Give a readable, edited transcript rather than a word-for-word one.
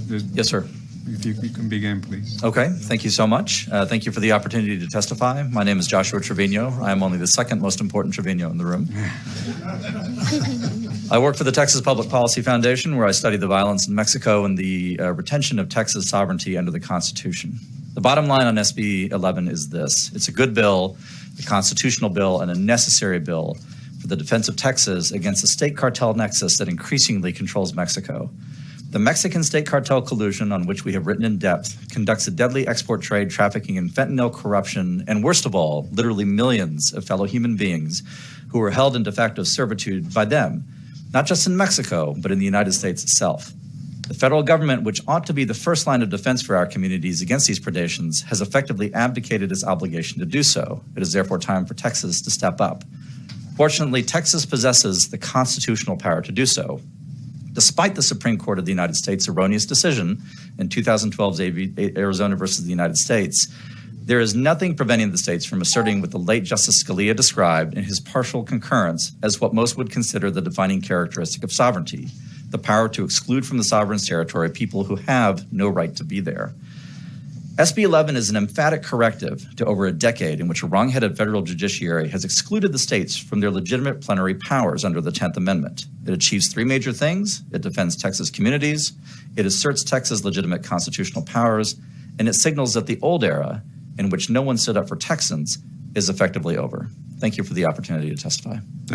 Yes, sir. If you can begin, please. Okay, thank you so much. Thank you for the opportunity to testify. My name is Joshua Treviño. I am only the second most important Treviño in the room. I work for the Texas Public Policy Foundation, where I study the violence in Mexico and the retention of Texas sovereignty under the Constitution. The bottom line on SB 11 is this. It's a good bill, a constitutional bill, and a necessary bill for the defense of Texas against the state cartel nexus that increasingly controls Mexico. The Mexican state cartel collusion, on which we have written in depth, conducts a deadly export trade, trafficking in fentanyl, corruption, and worst of all, literally millions of fellow human beings who are held in de facto servitude by them, not just in Mexico, but in the United States itself. The federal government, which ought to be the first line of defense for our communities against these predations, has effectively abdicated its obligation to do so. It is therefore time for Texas to step up. Fortunately, Texas possesses the constitutional power to do so. Despite the Supreme Court of the United States' erroneous decision in 2012's Arizona versus the United States, there is nothing preventing the states from asserting what the late Justice Scalia described in his partial concurrence as what most would consider the defining characteristic of sovereignty, the power to exclude from the sovereign's territory people who have no right to be there. SB 11 is an emphatic corrective to over a decade in which a wrong-headed federal judiciary has excluded the states from their legitimate plenary powers under the 10th Amendment. It achieves three major things. It defends Texas communities, it asserts Texas' legitimate constitutional powers, and it signals that the old era, in which no one stood up for Texans, is effectively over. Thank you for the opportunity to testify. Thank you.